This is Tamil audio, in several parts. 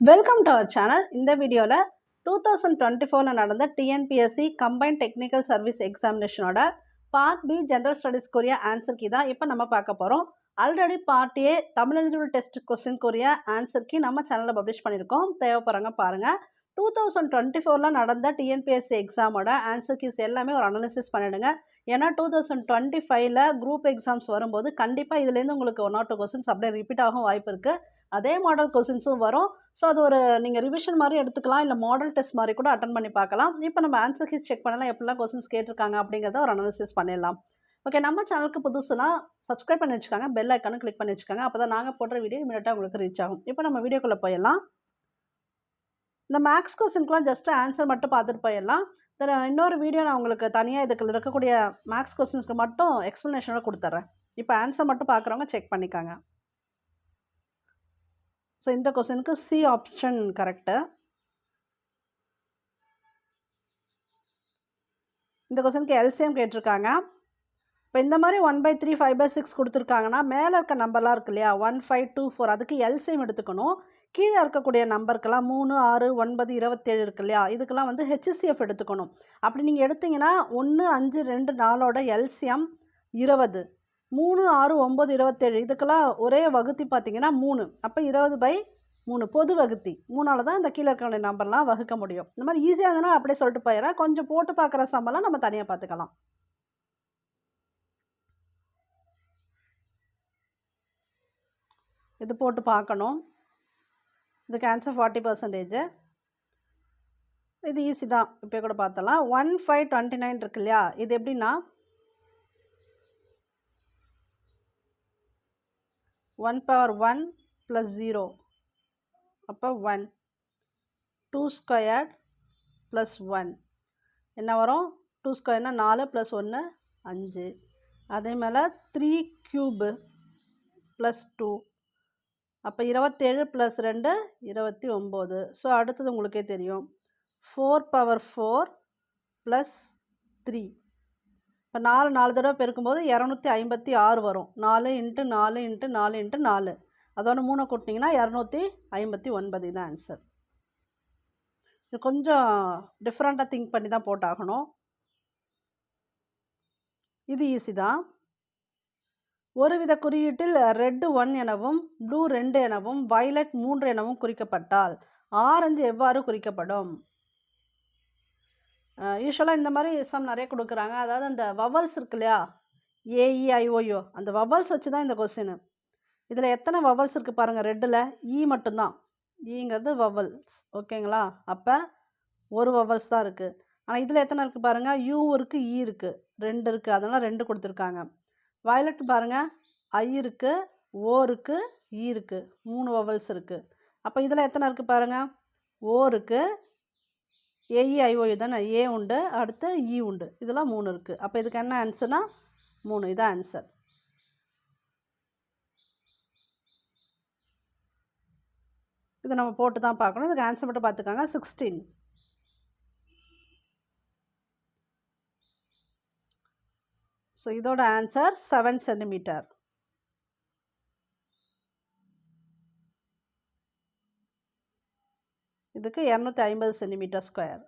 Welcome to our channel. இந்த வீடியோவில் 2024 நடந்த டிஎன்பிஎஸ்சி கம்பைன்ட் டெக்னிக்கல் சர்வீஸ் எக்ஸாமினேஷனோட பார்ட் பி ஜென்ரல் ஸ்டடீஸ்க்குரிய ஆன்சர் கீ தான் இப்போ நம்ம பார்க்க போகிறோம். Already part A Tamil eligible test கொஸ்டின்க்குரிய ஆன்சர் கீ நம்ம சேனலில் பப்ளிஷ் பண்ணியிருக்கோம். தேவைப்படுறாங்க பாருங்கள். 2024 நடந்த டிஎன்பிஎஸ்சி எக்ஸாமோட ஆன்சர் கீஸ் எல்லாமே ஒரு அனாலிசிஸ் பண்ணிவிடுங்க. ஏன்னா 2025 குரூப் எக்ஸாம்ஸ் வரும்போது கண்டிப்பாக இதுலேருந்து உங்களுக்கு 1 or 2 கொஸ்டின்ஸ் அப்படியே ரிப்பீட் ஆகும் வாய்ப்பு இருக்குது. அதே மாடல் கொஸ்டின்ஸும் வரும். ஸோ அது ஒரு நீங்கள் ரிவிஷன் மாதிரி எடுத்துக்கலாம், இல்லை மாடல் டெஸ்ட் மாதிரி கூட அட்டன் பண்ணி பார்க்கலாம். இப்போ நம்ம ஆன்சர் கீஸ் செக் பண்ணலாம், எப்படிலாம் கொஸ்டின்ஸ் கேட்டிருக்காங்க அப்படிங்கிறத ஒரு அனாலிசிஸ் பண்ணிடலாம். ஓகே, நம்ம சேனலுக்கு புதுசுனா சப்ஸ்கிரைப் பண்ணி வச்சுக்காங்க, பெல் ஐக்கானும் கிளிக் பண்ணி வச்சுக்காங்க. அப்போ தான் நாங்கள் போடுற வீடியோ இமீடியட்டாக உங்களுக்கு ரீச் ஆகும். இப்போ நம்ம வீடியோக்குள்ளே போயிடலாம். இந்த மேக்ஸ் கொஸ்டின்க்குலாம் ஜஸ்ட் ஆன்சர் மட்டும் பார்த்துட்டு போயிடலாம். இன்னொரு வீடியோ நான் உங்களுக்கு தனியாக இதுக்கு இருக்கக்கூடிய மேக்ஸ் கொஸ்டின்ஸ்க்கு மட்டும் எக்ஸ்ப்ளனேஷனோட கொடுத்துட்றேன். இப்போ ஆன்சர் மட்டும் பார்க்குறவங்க செக் பண்ணிக்காங்க. ஸோ இந்த கொஸ்டினுக்கு சி ஆப்ஷன் கரெக்டு. இந்த கொஸ்டினுக்கு எல்சிஎம் கேட்டிருக்காங்க. இப்போ இந்த மாதிரி 1/3 5/6 கொடுத்துருக்காங்கன்னா மேலே இருக்க நம்பர்லாம் இருக்கு இல்லையா, 1 5 2 4, அதுக்கு எல்சிஎம் எடுத்துக்கணும். கீழே இருக்கக்கூடிய நம்பருக்கெல்லாம் 3 6 9 27 இருக்கு இல்லையா, இதுக்கெல்லாம் வந்து ஹெச்சிசிஎஃப் எடுத்துக்கணும். அப்படி நீங்கள் எடுத்தீங்கன்னா 1 5 2 4ஓட எல்சிஎம் 20, 3 6 9 27 இதுக்கெல்லாம் ஒரே வகுத்தி பார்த்தீங்கன்னா 3, அப்போ 20/3 பொது வகுத்தி 3ஆல் தான் இந்த கீழே இருக்கக்கூடிய நம்பர்லாம் வகுக்க முடியும். இந்த மாதிரி ஈஸியாக இருந்ததுன்னா அப்படியே சொல்லிட்டு போயிடுறேன். கொஞ்சம் போட்டு பார்க்குற சம்பளம் நம்ம தனியாக பார்த்துக்கலாம். இது போட்டு பார்க்கணும். இதுக்கு ஆன்சர் 40%. இது ஈஸி தான், இப்போ கூட பார்த்தலாம். 1 5 29 இருக்கு இல்லையா, இது எப்படின்னா 1 power 1 plus 0, அப்போ 1, 2 squared plus 1 என்ன வரும், 2 squaredனா 4 plus 1 5. அதே மேலே 3 cube plus 2, அப்போ 27 plus 2 29. ஸோ அடுத்தது உங்களுக்கே தெரியும் 4 power 4 plus 3. இப்போ 4 தடவை பெருக்கும்போது 256 வரும். 4 × 4 × 4 × 4, அதோட 3 கூட்டினீங்கன்னா 259. இதுதான் ஆன்சர். இது கொஞ்சம் டிஃப்ரெண்ட்டாக திங்க் பண்ணி தான் போட்டாகணும். இது ஈஸி தான். ஒருவித குறியீட்டில் ரெட் 1 எனவும் ப்ளூ 2 எனவும் வயலட் 3 எனவும் குறிக்கப்பட்டால் ஆரஞ்சு எவ்வாறு குறிக்கப்படும்? யூஸ்வலாக இந்த மாதிரி எக்ஸாம் நிறைய கொடுக்குறாங்க. அதாவது அந்த வவல்ஸ் இருக்கு இல்லையா, ஏஇஐஓயோ, அந்த வவல்ஸ் வச்சு தான் இந்த கொஸ்டின். இதில் எத்தனை வவல்ஸ் இருக்குது பாருங்கள். ரெட்டில் இ மட்டும்தான், ஈங்கிறது வவல்ஸ். ஓகேங்களா, அப்போ ஒரு வவல்ஸ் தான் இருக்குது. ஆனால் இதில் எத்தனை இருக்குது பாருங்கள், யூ இருக்குது, இ இருக்குது, 2 இருக்குது, அதனால் 2 கொடுத்துருக்காங்க. வயலட் பாருங்கள், ஐ இருக்குது, ஓ இருக்குது, இ இருக்குது, 3 வவல்ஸ் இருக்குது. அப்போ இதில் எத்தனை இருக்குது பாருங்கள், ஓ இருக்குது, ஏஇஐஓயு தானே, ஏ உண்டு, அடுத்து இ உண்டு, இதெல்லாம் 3 இருக்குது. அப்போ இதுக்கு என்ன ஆன்சர்னா 3. இதான் ஆன்சர். இதை நம்ம போட்டு தான் பார்க்கணும். இதுக்கு ஆன்சர் மட்டும் பார்த்துக்காங்க. 16. ஸோ இதோட ஆன்சர் 7 சென்டிமீட்டர். இதுக்கு 250 சென்டிமீட்டர் ஸ்கொயர்.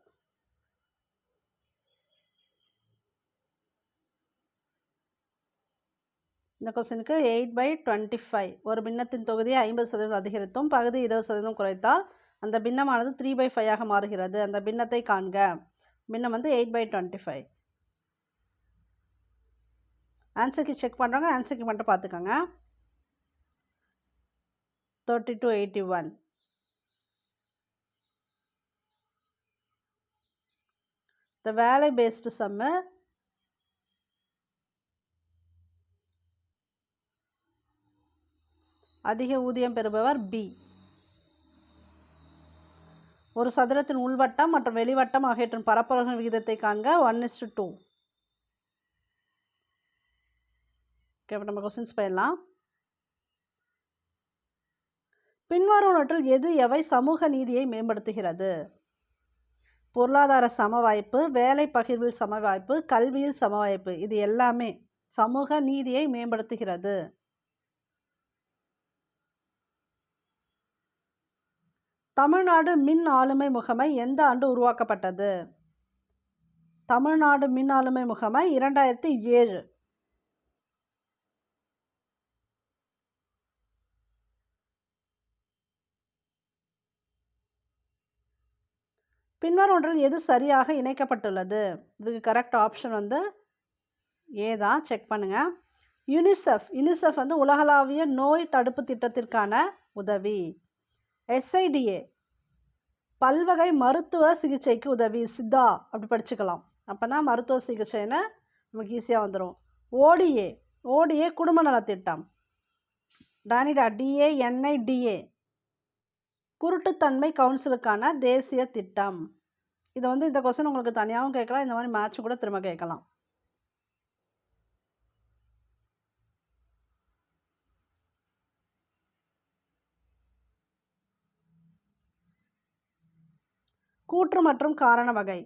இந்த கொஸ்டினுக்கு 8/25 ஒரு பின்னத்தின் தொகுதியை 50% அதிகரித்தும் பகுதி 20% குறைத்தால் அந்த பின்னமானது 3/5 மாறுகிறது. அந்த பின்னத்தை காண்க. பின்னம் வந்து 8/25. ஆன்சருக்கு செக் பண்ணுறாங்க. ஆன்சருக்கு மட்டும் பார்த்துக்கோங்க. 3281. இந்த வேலை பேஸ்டு சம்மு அதிக ஊதியம் பெறுபவர் பி. ஒரு சதுரத்தின் உள்வட்டம் மற்றும் வெளிவட்டம் ஆகியவற்றின் பரப்பளவின் விகிதத்தை காண்க. 1:2. ஓகே, இப்போ நம்ம கொஸ்டின்ஸ் போயிடலாம். பின்வருவனவற்றில் எவை சமூக நீதியை மேம்படுத்துகிறது? பொருளாதார சமவாய்ப்பு, வேலை பகிர்வில் சமவாய்ப்பு, கல்வியில் சமவாய்ப்பு, இது எல்லாமே சமூக நீதியை மேம்படுத்துகிறது. தமிழ்நாடு மின் ஆளுமை முகமை எந்த ஆண்டு உருவாக்கப்பட்டது? தமிழ்நாடு மின் ஆளுமை முகமை 2007. பின்வரும் ஒன்றில் எது சரியாக இணைக்கப்பட்டுள்ளது? இதுக்கு கரெக்ட் ஆப்ஷன் வந்து ஏ தான். செக் பண்ணுங்க. யுனிசெஃப் வந்து உலகளாவிய நோய் தடுப்பு திட்டத்திற்கான உதவி. SIDA பல்வகை மருத்துவ சிகிச்சைக்கு உதவி. சித்தா அப்படி படிச்சுக்கலாம். அப்போனா மருத்துவ சிகிச்சைன்னு நமக்கு ஈஸியாக வந்துடும். ஓடிஏ குடும்ப நலத்திட்டம். DANIDA குருட்டுத்தன்மை கவுன்சிலுக்கான தேசிய திட்டம். இதை வந்து இந்த கொஸ்டின் உங்களுக்கு தனியாகவும் கேட்கலாம், இந்த மாதிரி மேட்ச் கூட திரும்ப கேட்கலாம். கூற்று மற்றும் காரண வகை.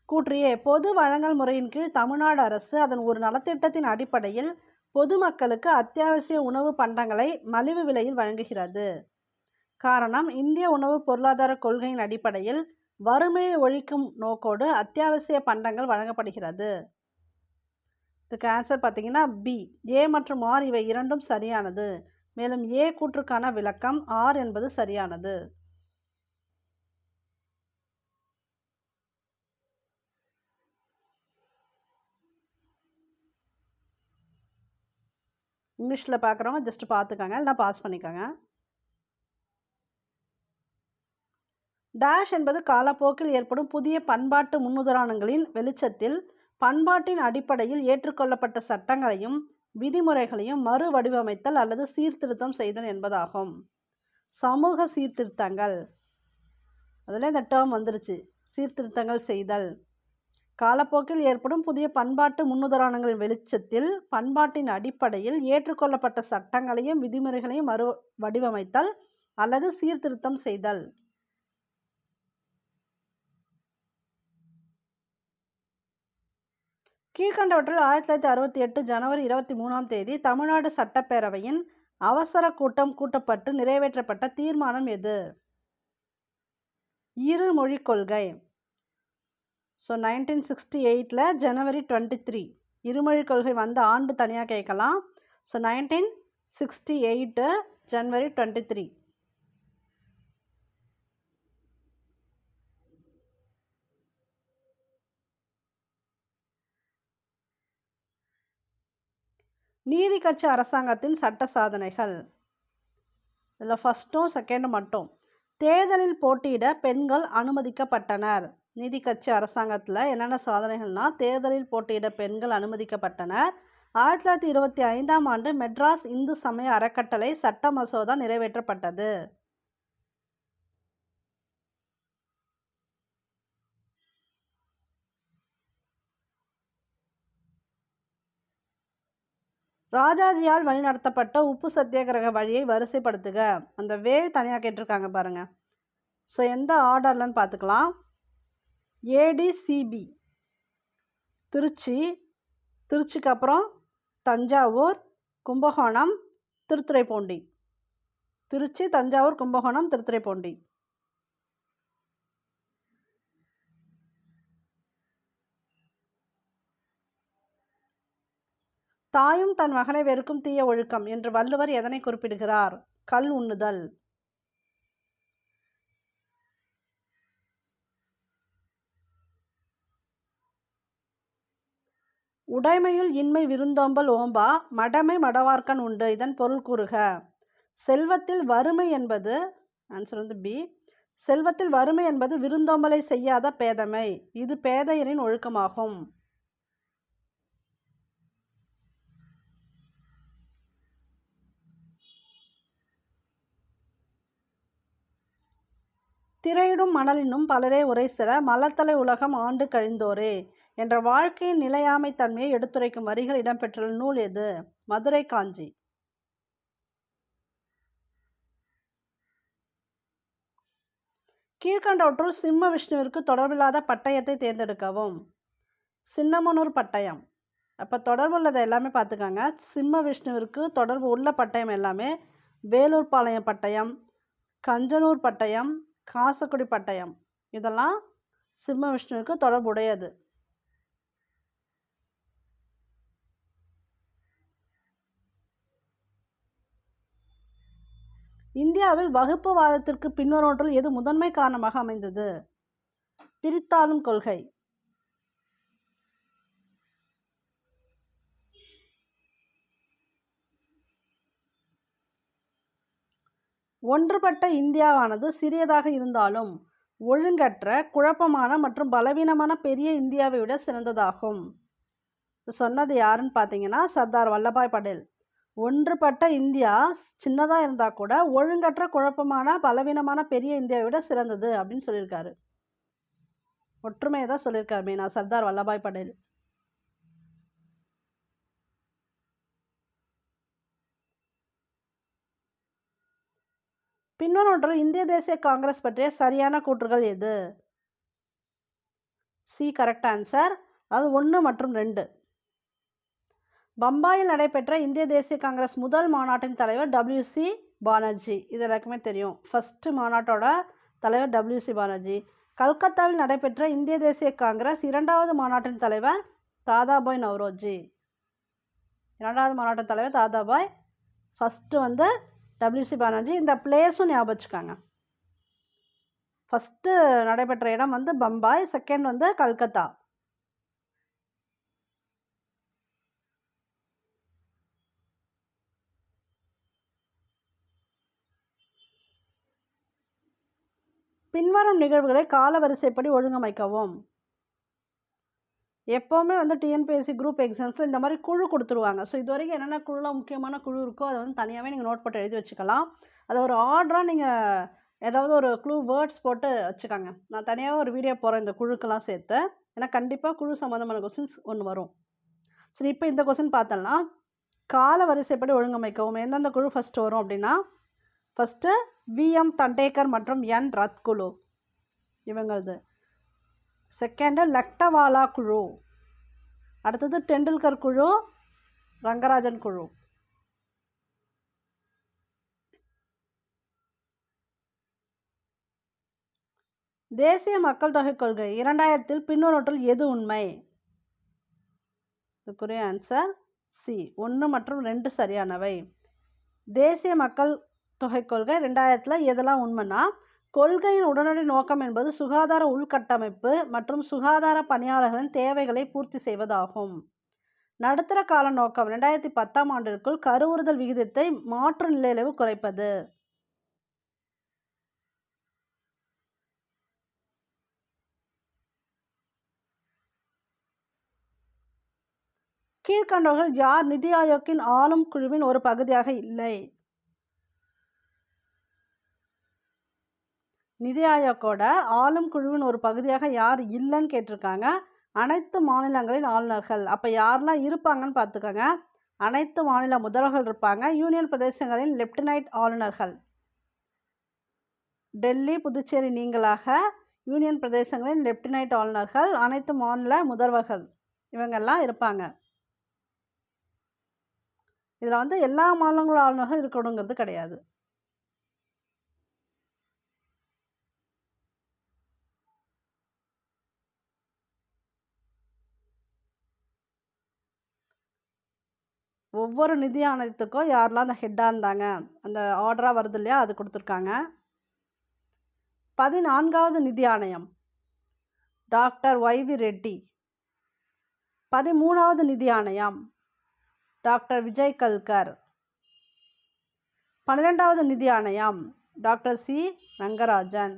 கூற்று ஏ, பொது வழங்கல் முறையின் கீழ் தமிழ்நாடு அரசு அதன் ஒரு நலத்திட்டத்தின் அடிப்படையில் பொதுமக்களுக்கு அத்தியாவசிய உணவு பண்டங்களை மலிவு விலையில் வழங்குகிறது. காரணம், இந்திய உணவு பொருளாதார கொள்கையின் அடிப்படையில் வறுமையை ஒழிக்கும் நோக்கோடு அத்தியாவசிய பண்டங்கள் வழங்கப்படுகிறது. இதுக்கு ஆன்சர் பார்த்தீங்கன்னா பி. ஏ மற்றும் ஆர் இவை இரண்டும் சரியானது. மேலும் ஏ கூற்றுக்கான விளக்கம், ஆர் என்பது சரியானது. இங்கிலீஷில் பார்க்குறவங்க ஜஸ்ட் பார்த்துக்கோங்க, இல்லைனா பாஸ் பண்ணிக்கோங்க. டேஷ் என்பது காலப்போக்கில் ஏற்படும் புதிய பண்பாட்டு முன்னுதாரணங்களின் வெளிச்சத்தில் பண்பாட்டின் அடிப்படையில் ஏற்றுக்கொள்ளப்பட்ட சட்டங்களையும் விதிமுறைகளையும் மறு வடிவமைத்தல் அல்லது சீர்திருத்தம் செய்தல் என்பதாகும். சமூக சீர்திருத்தங்கள், அதில் இந்த டேர்ம் வந்துருச்சு, சீர்திருத்தங்கள் செய்தல். காலப்போக்கில் ஏற்படும் புதிய பண்பாட்டு முன்னுதாரணங்களின் வெளிச்சத்தில் பண்பாட்டின் அடிப்படையில் ஏற்றுக்கொள்ளப்பட்ட சட்டங்களையும் விதிமுறைகளையும் மறு வடிவமைத்தல் அல்லது சீர்திருத்தம் செய்தல். கீழ்கண்டவற்றில் 1968 ஜனவரி 23 தமிழ்நாடு சட்டப்பேரவையின் அவசர கூட்டம் கூட்டப்பட்டு நிறைவேற்றப்பட்ட தீர்மானம் எது? இருமொழி கொள்கை. 1968 ஜனவரி 23. இருமொழி கொள்கை வந்த ஆண்டு தனியாக கேட்கலாம். 1968 ஜனவரி 23. நீதி கட்சி அரசாங்கத்தின் சட்ட சாதனைகள். இதில் ஃபஸ்ட்டும் செகண்டும் மட்டும். தேர்தலில் போட்டியிட பெண்கள் அனுமதிக்கப்பட்டனர். நீதி கட்சி அரசாங்கத்தில் என்னென்ன சாதனைகள்னா, தேர்தலில் போட்டியிட பெண்கள் அனுமதிக்கப்பட்டனர். 1925 மெட்ராஸ் இந்து சமய அறக்கட்டளை சட்ட மசோதா நிறைவேற்றப்பட்டது. ராஜாஜியால் வழிநடத்தப்பட்ட உப்பு சத்தியாகிரக வழியை வரிசைப்படுத்துக. அந்த வே தனியாக கேட்டிருக்காங்க பாருங்க. ஸோ எந்த ஆர்டர்லன்னு பார்த்துக்கலாம். ADCB திருச்சிக்கு அப்புறம் தஞ்சாவூர், கும்பகோணம், திருத்துறைப்பூண்டி. திருச்சி, தஞ்சாவூர், கும்பகோணம், திருத்துறைப்பூண்டி. தாயும் தன் மகனை வெறுக்கும் தீய ஒழுக்கம் என்று வள்ளுவர் எதனை குறிப்பிடுகிறார்? கல் உண்ணுதல். உடைமையுள் இன்மை விருந்தோம்பல் ஓம்பா மடமை மடவார்க்கண் உண்டு. இதன் பொருள் கூறுக. செல்வத்தில் வறுமை என்பது, ஆன்சர் வந்து பி, செல்வத்தில் வறுமை என்பது விருந்தோம்பலை செய்யாத பேதமை. இது பேதையரின் ஒழுக்கமாகும். திரையிடும் மணலினும் பலரே உரைசிற மலர்தலை உலகம் ஆண்டு கழிந்தோரே என்ற வாழ்க்கையின் நிலையாமை தன்மையை எடுத்துரைக்கும் வரிகள் இடம்பெற்றுள்ள நூல் எது? மதுரை காஞ்சி. கீழ்கண்டவற்றுள் சிம்ம விஷ்ணுவிற்கு தொடர்பில்லாத பட்டயத்தை தேர்ந்தெடுக்கவும். சின்னமனூர் பட்டயம். அப்போ தொடர்பு உள்ளதை எல்லாமே பார்த்துக்காங்க. சிம்ம விஷ்ணுவிற்கு தொடர்பு உள்ள பட்டயம் எல்லாமே வேலூர் பாளையம் பட்டயம், கஞ்சனூர் பட்டயம், காசக்குடி பட்டயம் இதெல்லாம் சிம்ம விஷ்ணுவுக்கு தொடர்புடையது. இந்தியாவில் வகுப்புவாதத்திற்கு பின்வருவற்றில் எது முதன்மை காரணமாக அமைந்தது? பிரித்தாளும் கொள்கை. ஒன்றுபட்ட இந்தியாவானது சிறியதாக இருந்தாலும் ஒழுங்கற்ற, குழப்பமான மற்றும் பலவீனமான பெரிய இந்தியாவை விட சிறந்ததாகும். சொன்னது யாருன்னு பார்த்தீங்கன்னா சர்தார் வல்லபாய் பட்டேல். ஒன்றுபட்ட இந்தியா சின்னதாக இருந்தால் கூட ஒழுங்கற்ற, குழப்பமான, பலவீனமான பெரிய இந்தியாவை விட சிறந்தது அப்படின்னு சொல்லியிருக்காரு. ஒற்றுமையை தான் சொல்லியிருக்காரு மெயினாக சர்தார் வல்லபாய் பட்டேல். பின்வருவற்றில் இந்திய தேசிய காங்கிரஸ் பற்றிய சரியான கூற்றுகள் எது? C correct answer. அது 1 மற்றும் 2. பம்பாயில் நடைபெற்ற இந்திய தேசிய காங்கிரஸ் முதல் மாநாட்டின் தலைவர் WC பானர்ஜி. இது எல்லாருக்குமே தெரியும். ஃபர்ஸ்ட் மாநாட்டோட தலைவர் WC பானர்ஜி. கல்கத்தாவில் நடைபெற்ற இந்திய தேசிய காங்கிரஸ் இரண்டாவது மாநாட்டின் தலைவர் தாதாபாய் நவ்ரோஜி. இரண்டாவது மாநாட்டின் தலைவர் தாதாபாய். First WC Banerjee. இந்த பிளேஸும் ஞாபகம் வச்சுக்காங்க. ஃபஸ்ட்டு நடைபெற்ற இடம் பம்பாய், செகண்ட் கல்கத்தா. பின்வரும் நிகழ்வுகளை காலவரிசைப்படி ஒழுங்கமைக்கவும். எப்போவுமே டிஎன்பிஎஸ்சி குரூப் எக்ஸாம்ஸில் இந்த மாதிரி குழு கொடுத்துருவாங்க. ஸோ இது வரைக்கும் என்னென்ன குழுலாம் முக்கியமான குழு இருக்கோ அதை தனியாகவே நீங்கள் நோட் போட்டு எழுதி வச்சுக்கலாம். அதை ஒரு ஆர்டராக நீங்கள் ஏதாவது ஒரு க்ளூ வேர்ட்ஸ் போட்டு வச்சுக்காங்க. நான் தனியாக ஒரு வீடியோ போகிறேன் இந்த குழுக்கெல்லாம் சேர்த்து. ஏன்னா கண்டிப்பாக குழு சம்மந்தமான கொஸ்டின்ஸ் ஒன்று வரும். சரி, இப்போ இந்த கொஸ்டின் பார்த்தோம்னா கால வரிசைப்படி ஒழுங்கமைக்கவும். எந்தெந்த குழு ஃபஸ்ட்டு வரும் அப்படின்னா, ஃபஸ்ட்டு VM தண்டேக்கர் மற்றும் N ரத்குலு இவங்களது. செகண்டு லக்டவாலா குழு. அடுத்தது டெண்டுல்கர் குழு, ரங்கராஜன் குழு. தேசிய மக்கள் தொகை கொள்கை 2000 பின்வருவற்றில் எது உண்மை? இதுக்குரிய ஆன்சர் சி 1 மற்றும் 2 சரியானவை. தேசிய மக்கள் தொகை கொள்கை 2000 எதெல்லாம் உண்மைன்னா, கொள்கையின் உடனடி நோக்கம் என்பது சுகாதார உள்கட்டமைப்பு மற்றும் சுகாதார பணியாளர்களின் தேவைகளை பூர்த்தி செய்வதாகும். நடுத்தர கால நோக்கம் 2010ஆம் ஆண்டிற்குள் கருவுறுதல் விகிதத்தை மாற்று நிலையளவு குறைப்பது. கீழ்கண்டவர்கள் யார் நிதி ஆயோக்கின் ஆளும் குழுவின் ஒரு பகுதியாக இல்லை? நிதி ஆயோக்கோட ஆளும் குழுவின் ஒரு பகுதியாக யார் இல்லைன்னு கேட்டிருக்காங்க. அனைத்து மாநிலங்களின் ஆளுநர்கள். அப்போ யாரெல்லாம் இருப்பாங்கன்னு பார்த்துக்கோங்க. அனைத்து மாநில முதல்வர்கள் இருப்பாங்க. யூனியன் பிரதேசங்களின் லெப்டினன்ட் ஆளுநர்கள். டெல்லி, புதுச்சேரி நீங்களாக யூனியன் பிரதேசங்களின் லெப்டினன்ட் ஆளுநர்கள், அனைத்து மாநில முதல்வர்கள் இவங்கெல்லாம் இருப்பாங்க. இதில் எல்லா மாநிலங்களோட ஆளுநர்கள் இருக்கணுங்கிறது கிடையாது. ஒவ்வொரு நிதி ஆணையத்துக்கும் யாரெல்லாம் அந்த ஹெட்டாக இருந்தாங்க, அந்த ஆர்டராக வருது இல்லையா, அது கொடுத்துருக்காங்க. 14வது நிதி ஆணையம் டாக்டர் YV ரெட்டி. 13வது நிதி ஆணையம் டாக்டர் விஜய் கல்கர். 12வது நிதி ஆணையம் டாக்டர் C ரங்கராஜன்.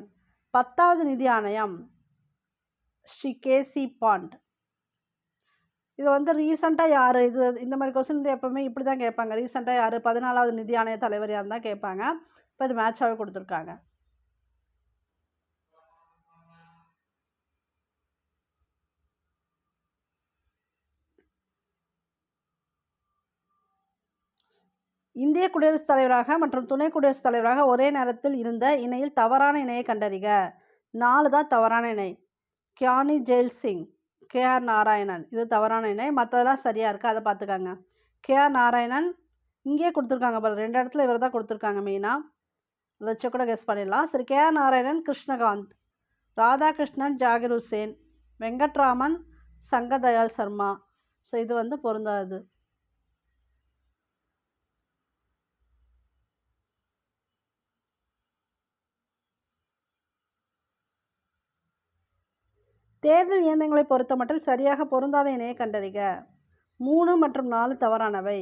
10வது நிதி ஆணையம் ஸ்ரீ KC பாண்ட். இது ரீசெண்டாக யார்? இது இந்த மாதிரி கொஸ்டின் எப்போவுமே இப்படி தான் கேட்பாங்க. ரீசெண்டாக யார் 14வது நிதி ஆணைய தலைவர் யார் தான் கேட்பாங்க. இப்போ இது மேட்சாகவே கொடுத்துருக்காங்க. இந்திய குடியரசுத் தலைவராக மற்றும் துணை குடியரசுத் தலைவராக ஒரே நேரத்தில் இருந்த இணையில் தவறான இணையை கண்டறிக. 4 தான் தவறான இணை. கியானி ஜெயில் சிங், KR நாராயணன் இது தவறான இணை. மற்றதெல்லாம் சரியாக இருக்குது, அதை பார்த்துக்காங்க. KR நாராயணன் இங்கேயே கொடுத்துருக்காங்க பாரு, 2 இடத்துல இவர் தான் கொடுத்துருக்காங்க மெயினாக. இதை வச்சு கூட கெஸ் பண்ணிடலாம். சரி, கே.ஆர். நாராயணன், கிருஷ்ணகாந்த், ராதாகிருஷ்ணன், ஜாகிர் ஹுசேன், வெங்கட்ராமன், சங்கர்தயாள் சர்மா. ஸோ இது வந்து பொருந்தாது. தேர்தல் இயந்திரங்களை பொறுத்தமட்டில் சரியாக பொருந்தாத இணையை கண்டறிக. 3 மற்றும் 4 தவறானவை.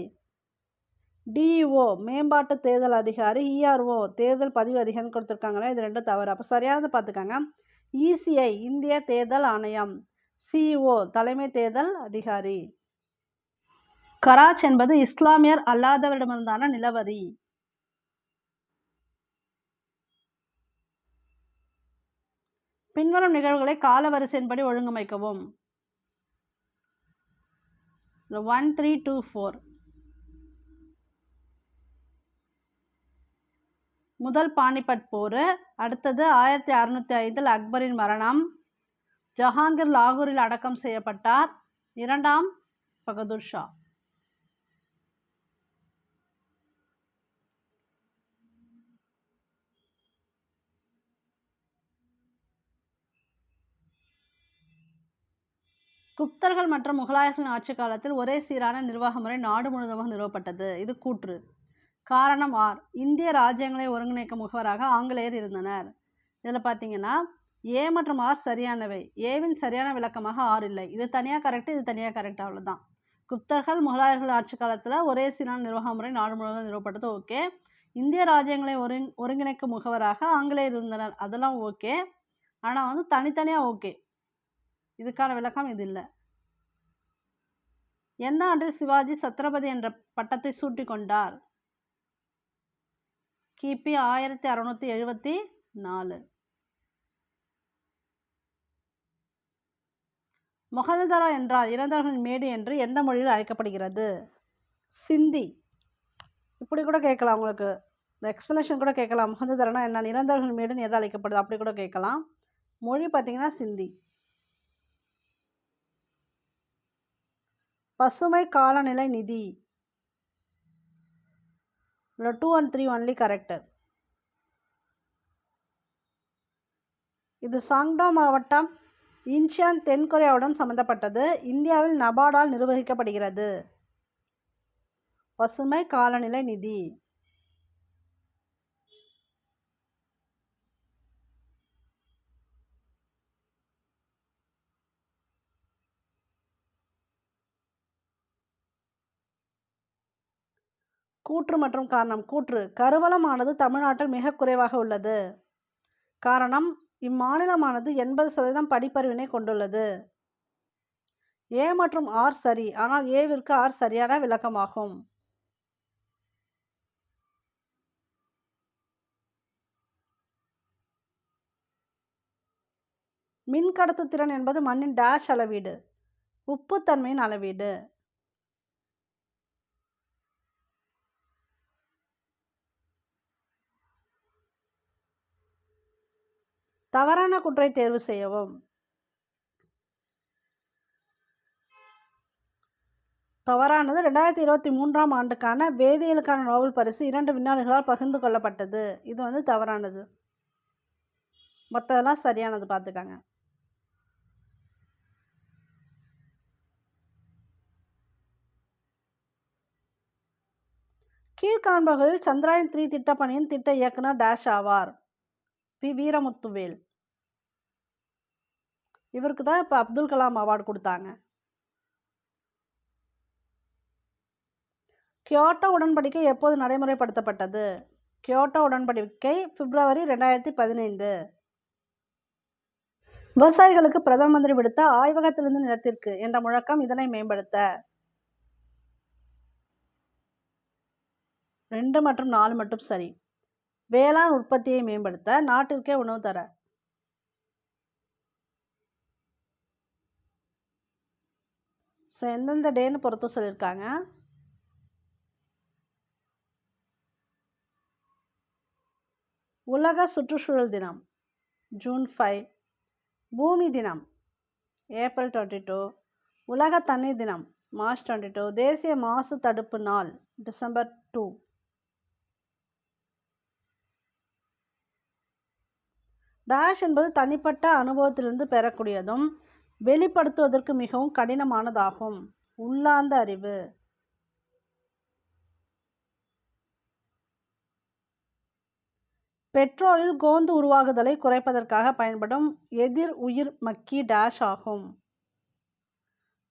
டிஇஓ மேம்பாட்டு தேர்தல் அதிகாரி, இஆர்ஓ தேர்தல் பதிவு அதிகாரின்னு கொடுத்துருக்காங்களே, இது ரெண்டும் தவறு. அப்போ சரியானது பார்த்துக்காங்க. இசிஐ இந்திய தேர்தல் ஆணையம், சிஇஓ தலைமை தேர்தல் அதிகாரி. கராச் என்பது இஸ்லாமியர் அல்லாதவரிடமிருந்தான நிலவரி. பின்வரும் நிகழ்வுகளை கால வரிசையின்படி ஒழுங்கமைக்கவும். 1, 3, 2, 4. முதல் பானிபட் போர். அடுத்தது 1605 அக்பரின் மரணம். ஜஹாங்கீர் லாகூரில் அடக்கம் செய்யப்பட்டார். 2ஆம் பகதூர் ஷா. குப்தர்கள் மற்றும் முகலாயர்களின் ஆட்சி காலத்தில் ஒரே சீரான நிர்வாக முறை நாடு முழுவதுமாக நிறுவப்பட்டது. இது கூற்று. காரணம் ஆர். இந்திய ராஜ்யங்களை ஒருங்கிணைக்கும் முகவராக ஆங்கிலேயர் இருந்தனர். இதில் பார்த்தீங்கன்னா ஏ மற்றும் ஆர் சரியானவை. ஏவின் சரியான விளக்கமாக ஆர் இல்லை. இது தனியாக கரெக்ட், இது தனியாக கரெக்ட், அவ்வளோதான். குப்தர்கள் முகலாயர்கள் ஆட்சி காலத்தில் ஒரே சீரான நிர்வாக முறை நாடு முழுவதும் நிறுவப்பட்டது, ஓகே. இந்திய ராஜ்யங்களை ஒருங்கிணைக்கும் முகவராக ஆங்கிலேயர் இருந்தனர், அதெல்லாம் ஓகே. ஆனால் வந்து தனித்தனியாக ஓகே. இதுக்கான விளக்கம் இது இல்லை. எந்த ஆண்டில் சிவாஜி சத்ரபதி என்ற பட்டத்தை சூட்டி கொண்டார்? கிபி 1674. மொஹஞ்சதாரோ என்றால் இறந்தவர்களின் மேடு என்று எந்த மொழியில் அழைக்கப்படுகிறது? சிந்தி. இப்படி கூட கேட்கலாம், உங்களுக்கு இந்த எக்ஸ்பிளனேஷன் கூட கேட்கலாம். மொஹஞ்சதாரோனா என்ன, இறந்தவர்களின் மேடுன்னு எதை அழைக்கப்படுது அப்படி கூட கேட்கலாம். மொழி பார்த்தீங்கன்னா சிந்தி. பசுமை காலநிலை நிதி. 2 and 3 ஒன்லி கரெக்ட். இது சாங்டோ மாவட்டம் இன்ச்சியான் தென்கொரியாவுடன் சம்பந்தப்பட்டது. இந்தியாவில் நபார்டால் நிர்வகிக்கப்படுகிறது. பசுமை காலநிலை நிதி. கூற்று மற்றும் காரணம். கூற்று. கருவளமானது தமிழ்நாட்டில் மிக குறைவாக உள்ளது. காரணம், இம்மாநிலமானது 80% படிப்பறிவினை கொண்டுள்ளது. ஏ மற்றும் ஆர் சரி, ஆனால் ஏவிற்கு ஆர் சரியான விளக்கமாகும். மின்கடத்து திறன் என்பது மண்ணின் டேஷ் அளவீடு. உப்புத்தன்மையின் அளவீடு. தவறான கூற்றை தேர்வு செய்யவும். தவறானது. 2023ஆம் ஆண்டுக்கான வேதியியலுக்கான நோபல் பரிசு 2 விஞ்ஞானிகளால் பகிர்ந்து கொள்ளப்பட்டது. இது வந்து தவறானது. மற்றதெல்லாம் சரியானது, பார்த்துக்காங்க. கீழ்காண்பவர்களில் சந்திராயன் 3 திட்டப்பணியின் திட்ட இயக்குனர் டேஷ் ஆவார்? பி. வீரமுத்துவேல். இவருக்கு தான் இப்போ அப்துல் கலாம் அவார்டு கொடுத்தாங்க. கியோட்டோ உடன்படிக்கை எப்போது நடைமுறைப்படுத்தப்பட்டது? கியோட்டோ உடன்படிக்கை பிப்ரவரி 2015. விவசாயிகளுக்கு பிரதம மந்திரி விடுத்த ஆய்வகத்திலிருந்து நிலத்திற்கு என்ற முழக்கம் இதனை மேம்படுத்த. 2 மற்றும் 4 மட்டும் சரி. வேளாண் உற்பத்தியை மேம்படுத்த, நாட்டிற்கே உணவு தர. ஸோ எந்தெந்த டேன்னு பொறுத்து சொல்லியிருக்காங்க. உலக சுற்றுச்சூழல் தினம் ஜூன் 5. பூமி தினம் ஏப்ரல் 22. உலக தண்ணீர் தினம் மார்ச் 22. தேசிய மாசு தடுப்பு நாள் டிசம்பர் 2. டேஷ் என்பது தனிப்பட்ட அனுபவத்திலிருந்து பெறக்கூடியதும் வெளிப்படுத்துவதற்கு மிகவும் கடினமானதாகும். உள்ளார்ந்த அறிவு. பெட்ரோலில் கோந்து உருவாகுதலை குறைப்பதற்காக பயன்படும் எதிர் உயிர் மக்கி டேஷ் ஆகும்.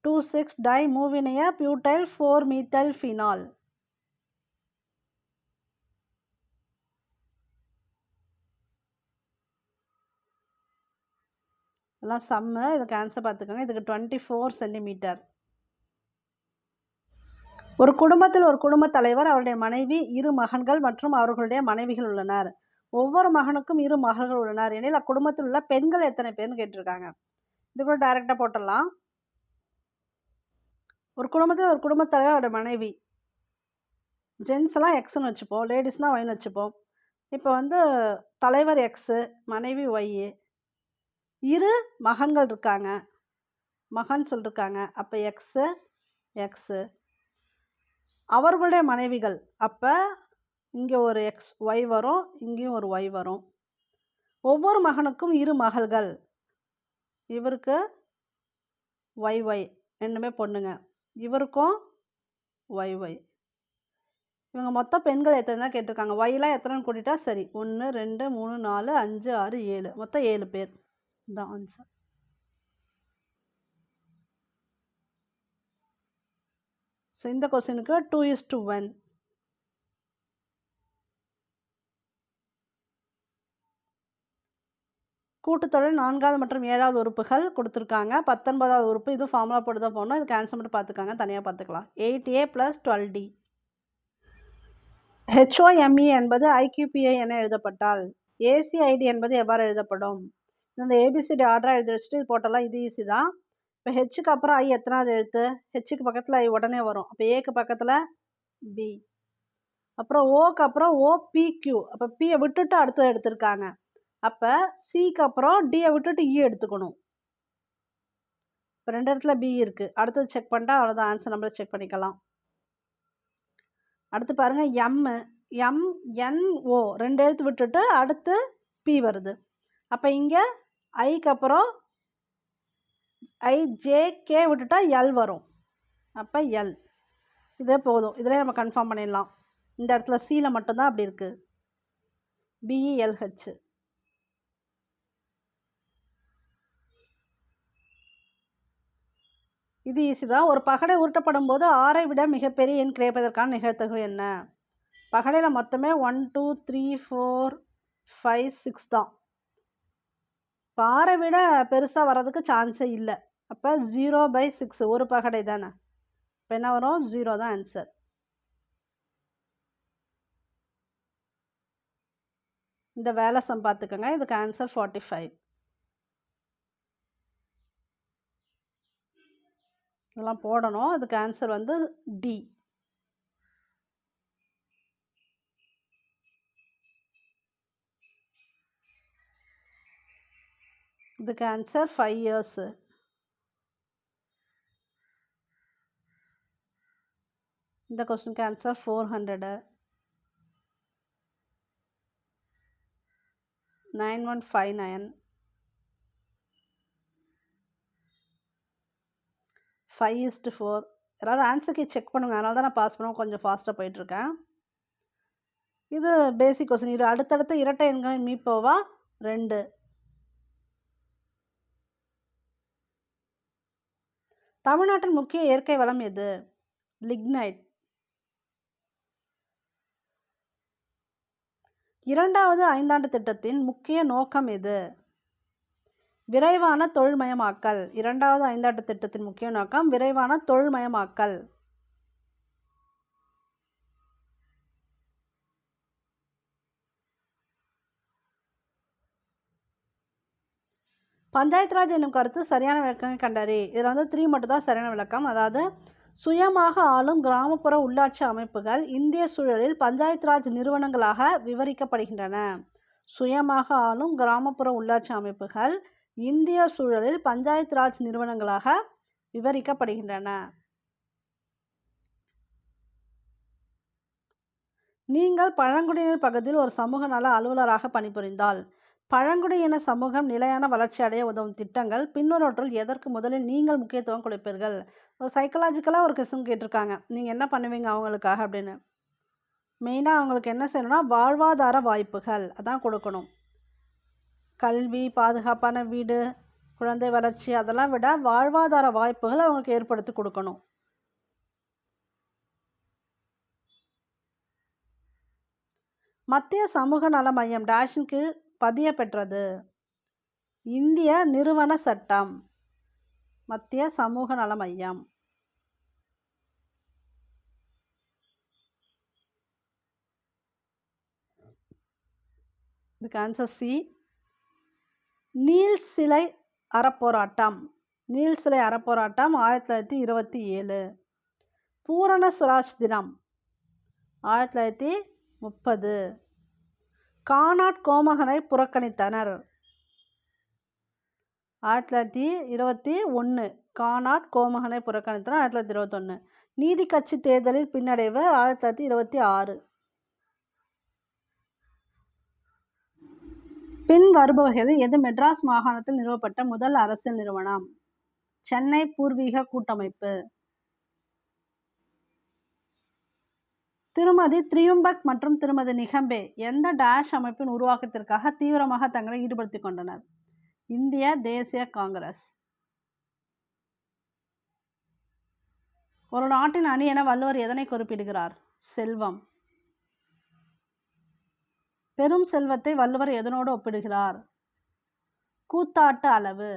2,6-டைமூவினிய பியூட்டைல் 4-மீத்தைல் ஃபீனால். எல்லாம் சம்மு. இதுக்கு ஆன்சர் பார்த்துக்கோங்க. இதுக்கு 24 சென்டிமீட்டர். ஒரு குடும்பத்தில் ஒரு குடும்பத் தலைவர், அவருடைய மனைவி, 2 மகன்கள் மற்றும் அவர்களுடைய மனைவிகள் உள்ளனர். ஒவ்வொரு மகனுக்கும் 2 மகள்கள் உள்ளனர் எனில் அக்குடும்பத்தில் உள்ள பெண்கள் எத்தனை பேர்னு கேட்டிருக்காங்க. இது கூட டைரெக்டாக போட்டுடலாம். ஒரு குடும்பத்தில் ஒரு குடும்பத் தலைவர், அவருடைய மனைவி, ஜென்ஸ் எல்லாம் எக்ஸ்ன்னு வச்சுப்போம், லேடிஸ்னால் ஒய்னு வச்சுப்போம். இப்போ வந்து தலைவர் எக்ஸு, மனைவி ஒய்யு, 2 மகன்கள் இருக்காங்க, மகன் சொல்லிருக்காங்க. அப்போ எக்ஸு அவர்களுடைய மனைவிகள். அப்போ இங்கே ஒரு எக்ஸ் ஒய் வரும், இங்கேயும் ஒரு ஒய் வரும். ஒவ்வொரு மகனுக்கும் 2 மகள்கள். இவருக்கு ஒய் ரெண்டுமே பொண்ணுங்க, இவருக்கும் ஒய். இவங்க மொத்தம் பெண்கள் எத்தனை தான் கேட்டிருக்காங்க. ஒய்லாம் எத்தனைன்னு கூட்டிட்டா சரி. 1 2 3 4 5 6 7, மொத்தம் 7 பேர். இதுதான் ஆன்சர். ஸோ இந்த கொஸ்டினுக்கு 2:1. கூட்டுத்தொடர் 4வது மற்றும் 7வது உறுப்புகள் கொடுத்துருக்காங்க. 19வது உறுப்பு இது ஃபார்முலா போட்டு தான் போடணும். இதுக்கு ஆன்சர் மட்டும் பார்த்துக்காங்க, தனியாக பார்த்துக்கலாம். 8a + 12d. HOME என்பது IQPI என எழுதப்பட்டால் ACID என்பது எவ்வாறு எழுதப்படும்? இந்த ABCD ஆர்டராக எழுதி வச்சுட்டு இது போட்டலாம். இது ஈஸி தான். இப்போ ஹெச்சுக்கு அப்புறம் ஐ எத்தனாவது எழுத்து? ஹெச்சுக்கு பக்கத்தில் ஐ உடனே வரும். அப்போ ஏக்கு பக்கத்தில் பி, அப்புறம் ஓக்கு அப்புறம் OPQ. அப்போ பியை விட்டுட்டு அடுத்தது எடுத்திருக்காங்க. அப்போ சிக்கு அப்புறம் டியை விட்டுட்டு இ எடுத்துக்கணும். இப்போ 2 இடத்துல பி இருக்குது. அடுத்தது செக் பண்ணிட்டா அவ்வளோதான், ஆன்சர் நம்மளே செக் பண்ணிக்கலாம். அடுத்து பாருங்கள், MNO 2 எழுத்து விட்டுட்டு அடுத்து பி வருது. அப்போ இங்கே ஐக்கு அப்புறம் IJK விட்டுட்டா எல் வரும். அப்போ எல். இதே போதும், இதிலே நம்ம கன்ஃபார்ம் பண்ணிடலாம். இந்த இடத்துல சியில் மட்டும்தான் அப்படி இருக்குது. BELH. இது ஈஸி தான். ஒரு பகடை உருட்டப்படும் போது 6ஐ விட மிகப்பெரிய எண் கிடைப்பதற்கான நிகழ்தகவு என்ன? பகடையில் மொத்தமே 1 2 3 4 5 6 தான். இப்போ 6ஐ விட பெருசாக வர்றதுக்கு சான்ஸே இல்லை. அப்போ 0/6 ஒரு பகடை தானே. இப்போ என்ன வரும்? 0 தான் ஆன்சர். இந்த வேலை சம் பார்த்துக்கோங்க. இதுக்கு ஆன்சர் 45. இதெல்லாம் போடணும். இதுக்கு ஆன்சர் வந்து டி. இதுக்கு ஆன்சர் 5 years. இந்த கொஸ்டினுக்கு ஆன்சர் 400. 9159. 5:4. யாராவது ஆன்சருக்கு செக் பண்ணுங்க. அதனால தான் நான் பாஸ் பண்ணுவோம், கொஞ்சம் ஃபாஸ்ட்டாக போயிட்டுருக்கேன். இது பேசிக் கொஸ்டின். இது அடுத்தடுத்த இரட்டை எண்களின் மீப்போவா 2. தமிழ்நாட்டின் முக்கிய இயற்கை வளம் எது? லிக்னைட். 2வது ஐந்தாண்டு திட்டத்தின் முக்கிய நோக்கம் எது? விரைவான தொழில்மயமாக்கல். 2வது ஐந்தாண்டு திட்டத்தின் முக்கிய நோக்கம் விரைவான தொழில்மயமாக்கல். பஞ்சாயத்து ராஜ் என்னும் கருத்து சரியான விளக்கங்களை கண்டறி. இதில் வந்து 3 மட்டும் தான் சரியான விளக்கம். அதாவது சுயமாக ஆளும் கிராமப்புற உள்ளாட்சி அமைப்புகள் இந்திய சூழலில் பஞ்சாயத்து ராஜ் நிறுவனங்களாக விவரிக்கப்படுகின்றன. சுயமாக ஆளும் கிராமப்புற உள்ளாட்சி அமைப்புகள் இந்திய சூழலில் பஞ்சாயத்து ராஜ் நிறுவனங்களாக விவரிக்கப்படுகின்றன. நீங்கள் பழங்குடியினர் பகுதியில் ஒரு சமூக நல அலுவலராக பணிபுரிந்தால் பழங்குடியின சமூகம் நிலையான வளர்ச்சி அடைய உதவும் திட்டங்கள் பின்வருவற்றுள் எதற்கு முதலில் நீங்கள் முக்கியத்துவம் கொடுப்பீர்கள்? ஒரு சைக்கலாஜிக்கலாக ஒரு கொஸ்டின் கேட்டிருக்காங்க. நீங்கள் என்ன பண்ணுவீங்க அவங்களுக்காக அப்படின்னு. மெயினாக அவங்களுக்கு என்ன செய்யணும்னா வாழ்வாதார வாய்ப்புகள் அதான் கொடுக்கணும். கல்வி, பாதுகாப்பான வீடு, குழந்தை வளர்ச்சி அதெல்லாம் விட வாழ்வாதார வாய்ப்புகளை அவங்களுக்கு ஏற்படுத்தி கொடுக்கணும். மத்திய சமூக நல மையம் டேஷின் கீழ் பதிய பெற்றது. இந்திய நிறுவன சட்டம். மத்திய சமூக நல மையம். இதுக்கு ஆன்சர் சி. நீல் சிலை அறப்போராட்டம். நீல் சிலை அறப்போராட்டம் 1927. பூரண சுராஜ் தினம் 1930. கானாட் கோமகனை புறக்கணித்தனர் 1921. கானாட் கோமகனை புறக்கணித்தனர் 1921. நீதி கட்சி தேர்தலில் பின்னடைவு 1926. பின் வருபவர்களில் எது மெட்ராஸ் மாகாணத்தில் நிறுவப்பட்ட முதல் அரசியல் நிறுவனம்? சென்னை பூர்வீக கூட்டமைப்பு. திருமதி திரியும்பக் மற்றும் திருமதி நிகம்பே எந்த டேஷ் அமைப்பின் உருவாக்கத்திற்காக தீவிரமாக தங்களை ஈடுபடுத்திக் கொண்டனர்? இந்திய தேசிய காங்கிரஸ். ஒரு நாட்டின் அணி என வள்ளுவர் எதனை குறிப்பிடுகிறார்? செல்வம். பெரும் செல்வத்தை வள்ளுவர் எதனோடு ஒப்பிடுகிறார்? கூத்தாட்டு அளவு.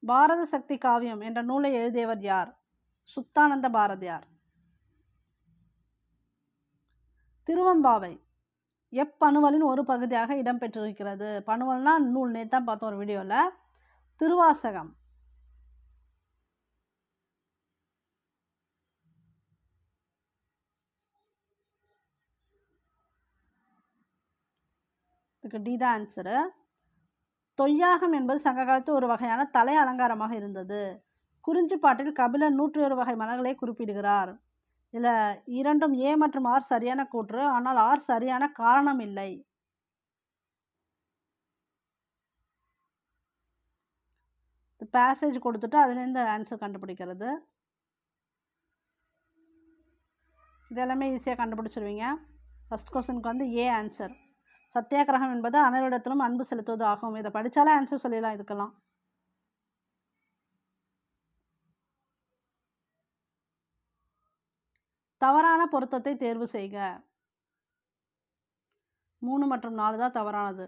பாரத சக்தி காவியம் என்ற நூலை எழுதியவர் யார்? சுத்தானந்த பாரதியார். திருவம்பாவை எப்பணுவலின் ஒரு பகுதியாக இடம்பெற்றிருக்கிறது? பணுவல்னா நூல், நேத்தான் பார்த்தோம் ஒரு வீடியோவில். திருவாசகம். இதுக்கு டி தான் ஆன்சரு. தொய்யாகம் என்பது சங்க காலத்து ஒரு வகையான தலை அலங்காரமாக இருந்தது. குறிஞ்சிப்பாட்டில் கபிலர் 101 வகை மலர்களை குறிப்பிடுகிறார். இதில் இரண்டும் ஏ மற்றும் ஆர் சரியான கூற்று, ஆனால் ஆர் சரியான காரணம் இல்லை. பேசேஜ் கொடுத்துட்டு அதுலேருந்து ஆன்சர் கண்டுபிடிக்கிறது. இதெல்லாமே ஈஸியாக கண்டுபிடிச்சிருவீங்க. ஃபர்ஸ்ட் கொஸ்டினுக்கு வந்து ஏ ஆன்சர். சத்தியாகிரகம் என்பது அனைவரிடத்திலும் அன்பு செலுத்துவது ஆகும். இதை படித்தாலே ஆன்சர் சொல்லிடலாம் இதுக்கெல்லாம். தவறான பொருத்தத்தை தேர்வு செய்க. 3 மற்றும் 4 தான் தவறானது.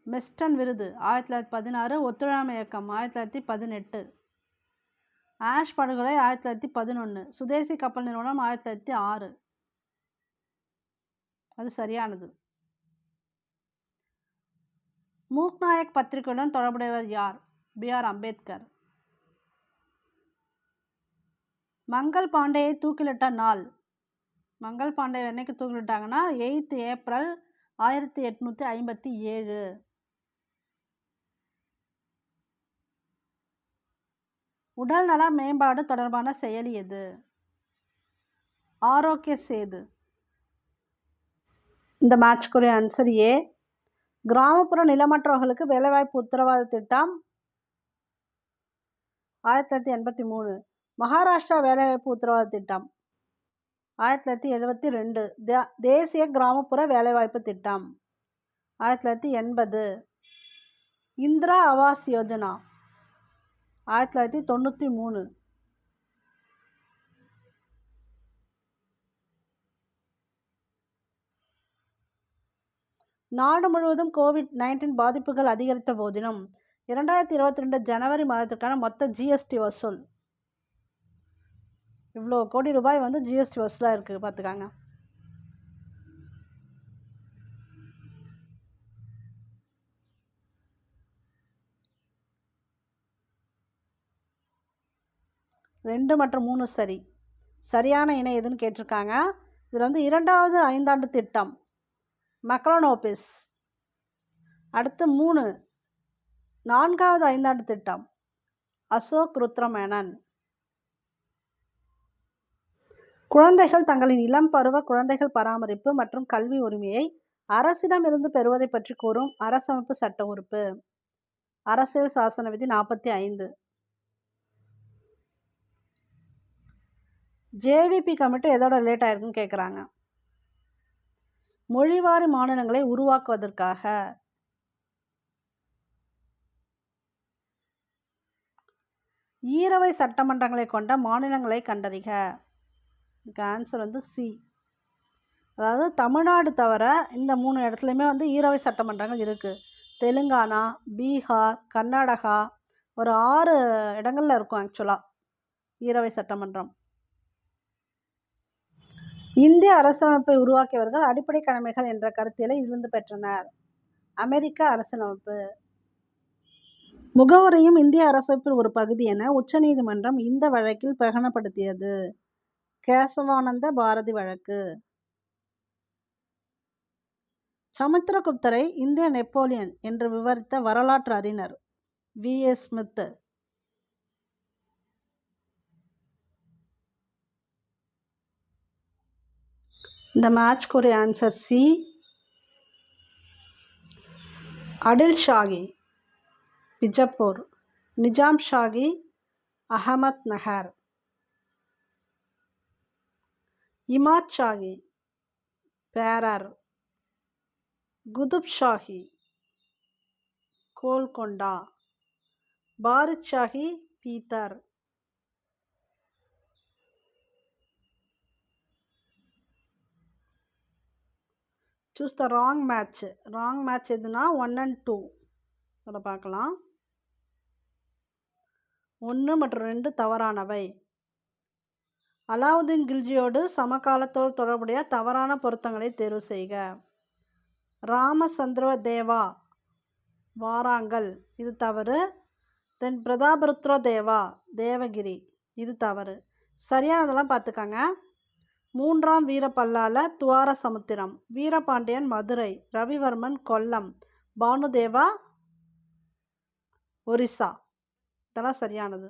மெஸ்டன் விருது 1916. ஒத்துழையாமை இயக்கம் 1918. ஆஷ் படுகொலை 1911. சுதேசி கப்பல் நிறுவனம் 1906. அது சரியானது. மூக்நாயக் பத்திரிகையுடன் தொடர்புடையவர் யார்? B.R. அம்பேத்கர். மங்கள் பாண்டேயை தூக்கிலிட்ட நாள். மங்கள் பாண்டே என்னைக்கு தூக்கிலிட்டாங்கன்னா 8 ஏப்ரல் 1857. உடல்நல மேம்பாடு தொடர்பான செயலி எது? ஆரோக்கிய சேது. இந்த மேட்ச்க்குரிய ஆன்சர் ஏ. கிராமப்புற நிலமற்றவர்களுக்கு வேலைவாய்ப்பு உத்தரவாத திட்டம் 1983. மகாராஷ்டிரா வேலைவாய்ப்பு உத்தரவாத திட்டம் 1972. தேசிய கிராமப்புற வேலைவாய்ப்பு திட்டம் 1980. இந்திரா ஆவாஸ் யோஜனா 1993. நாடு முழுவதும் COVID-19 பாதிப்புகள் அதிகரித்த போதிலும் 2022 ஜனவரி மாதத்திற்கான மொத்த ஜிஎஸ்டி வசூல் இவ்வளோ கோடி ரூபாய் வந்து ஜிஎஸ்டி வசூலாக இருக்குது. பார்த்துக்காங்க. ரெண்டு மற்றும் 3 சரி. சரியான இணை எதுன்னு கேட்டிருக்காங்க. இதில் வந்து 2வது ஐந்தாண்டு திட்டம் மக்கரோனோபிஸ். அடுத்து 3 4வது ஐந்தாண்டு திட்டம் அசோக் ருத்ரமேனன். குழந்தைகள் தங்களின் இளம் பருவ குழந்தைகள் பராமரிப்பு மற்றும் கல்வி உரிமையை அரசிடமிருந்து பெறுவதை பற்றி கூறும் அரசமைப்பு சட்ட உறுப்பு. அரசியல் சாசன விதி 45. ஜேவிபி கமிட்டி எதோட ரிலேட் ஆயிருக்குன்னு கேட்குறாங்க. மொழிவாரி மாநிலங்களை உருவாக்குவதற்காக. ஈரவை சட்டமன்றங்களை கொண்ட மாநிலங்களை கண்டறிக. இதுக்கு ஆன்சர் சி. அதாவது தமிழ்நாடு தவிர இந்த 3 இடத்துலையுமே ஈரவை சட்டமன்றங்கள் இருக்குது. தெலுங்கானா, பீகார், கர்நாடகா ஒரு 6 இடங்களில் இருக்கும் ஆக்சுவலாக ஈரவை சட்டமன்றம். இந்திய அரசமைப்பை உருவாக்கியவர்கள் அடிப்படை கடமைகள் என்ற கருத்தியலை இருந்து பெற்றனர். அமெரிக்க அரசியலமைப்பு. முகவுரையும் இந்திய அரசமைப்பில் ஒரு பகுதி என உச்சநீதிமன்றம் இந்த வழக்கில் பிரகடனப்படுத்தியது. கேசவானந்த பாரதி வழக்கு. சமுத்திரகுப்தரை இந்திய நெப்போலியன் என்று விவரித்த வரலாற்று அறிஞர் V.A. ஸ்மித். இந்த மேட்ச்க்குரிய answer C. Adil Shahi Bijapur, Nizam Shahi Ahmad Nagar, Imad Shahi Berar, Qutb Shahi Golconda, Barid Shahi Bidar. Choose the wrong match. Wrong match எதுனா 1 and 2 அதை பார்க்கலாம். 1 மற்றும் 2 தவறானவை. அலாவுதீன் கில்ஜியோடு சமகாலத்தோடு தொடர்புடைய தவறான பொருத்தங்களை தேர்வு செய்க. ராமச்சந்திர தேவா வாராங்கல், இது தவறு. தென் பிரதாபருத்ர தேவா தேவகிரி, இது தவறு. சரியானதெல்லாம் பார்த்துக்கங்க. 3ஆம் வீரப்பல்லால துவார சமுத்திரம், வீரபாண்டியன் மதுரை, ரவிவர்மன் கொல்லம், பானுதேவா ஒரிசா, இதெல்லாம் சரியானது.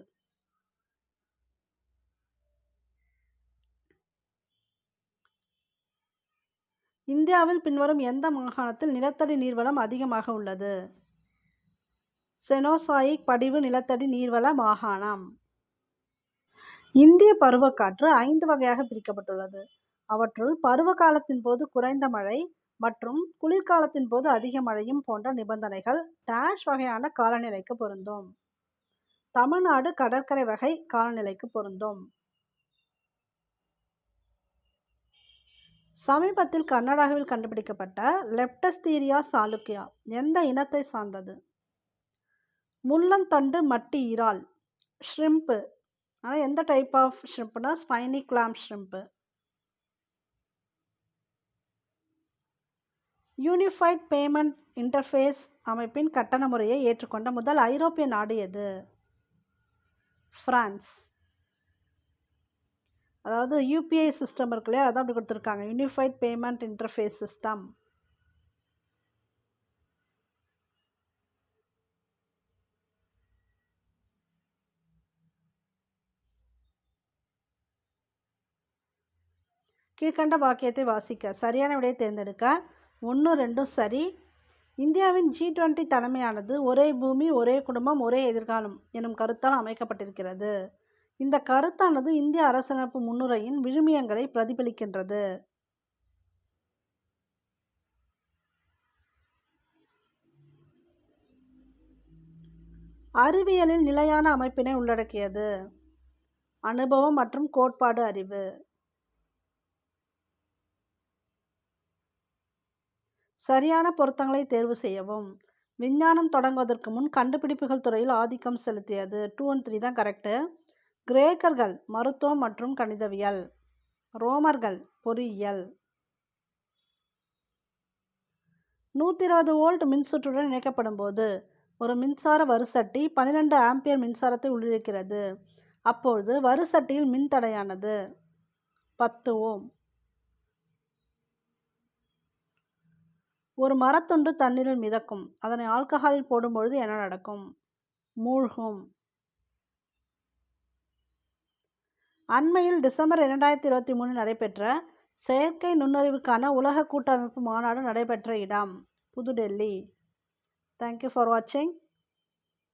இந்தியாவில் பின்வரும் எந்த மாகாணத்தில் நிலத்தடி நீர்வளம் அதிகமாக உள்ளது? செனோசாயிக் படிவு நிலத்தடி நீர்வள மாகாணம். இந்திய பருவக்காற்று 5 வகையாக பிரிக்கப்பட்டுள்ளது. அவற்றுள் பருவகாலத்தின் போது குறைந்த மழை மற்றும் குளிர்காலத்தின் போது அதிக மழையும் போன்ற நிபந்தனைகள் டேஷ் வகையான காலநிலைக்கு பொருந்தும். தமிழ்நாடு கடற்கரை வகை காலநிலைக்கு பொருந்தும். சமீபத்தில் கர்நாடகாவில் கண்டுபிடிக்கப்பட்ட லெப்டஸ்தீரியா சாலுக்கியா எந்த இனத்தை சார்ந்தது? முள்ளந்தண்டு மட்டி இறால், ஷ்ரிம்ப்பு. ஆனால் எந்த டைப் ஆஃப் ஷ்ரிம்ப்னா spiny clam shrimp. Unified payment interface அமைப்பின் கட்டண முறையை ஏற்றுக்கொண்ட முதல் ஐரோப்பிய நாடு எது? பிரான்ஸ். அதாவது யூபிஐ சிஸ்டம் இருக்கு இல்லையா, அதான் அப்படி கொடுத்துருக்காங்க, யூனிஃபைட் பேமெண்ட் இன்டர்ஃபேஸ் சிஸ்டம். கீழ்கண்ட வாக்கியத்தை வாசிக்க. சரியான விடையை தேர்ந்தெடுக்க. 1, 2 சரி. இந்தியாவின் G20 தலைமையானது ஒரே பூமி, ஒரே குடும்பம், ஒரே எதிர்காலம் எனும் கருத்தால் அமைக்கப்பட்டிருக்கிறது. இந்த கருத்தானது இந்திய அரசியலமைப்பு முன்னுரையின் விழுமியங்களை பிரதிபலிக்கின்றது. அறிவியலில் நிலையான அமைப்பினை உள்ளடக்கியது. அனுபவம் மற்றும் கோட்பாடு அறிவு. சரியான பொருத்தங்களை தேர்வு செய்யவும். விஞ்ஞானம் தொடங்குவதற்கு முன் கண்டுபிடிப்புகள் துறையில் ஆதிக்கம் செலுத்தியது. 2 and 3 தான் கரெக்டு. கிரேக்கர்கள் மருத்துவம் மற்றும் கணிதவியல், ரோமர்கள் பொறியியல். 120 வோல்ட் மின்சுற்றுடன் இணைக்கப்படும் போது ஒரு மின்சார வறுசட்டி 12 ஆம்பியர் மின்சாரத்தை உள்ளிழுக்கிறது. அப்பொழுது வறுசட்டியில் மின்தடையானது 10 ஓம். ஒரு மரத்துண்டு தண்ணீரில் மிதக்கும். அதனை ஆல்கஹாலில் போடும்பொழுது என்ன நடக்கும்? மூழ்கும். அண்மையில் டிசம்பர் 2023 நடைபெற்ற செயற்கை நுண்ணறிவுக்கான உலக கூட்டமைப்பு மாநாடு நடைபெற்ற இடம் புதுடெல்லி. தேங்க்யூ ஃபார் வாட்சிங்.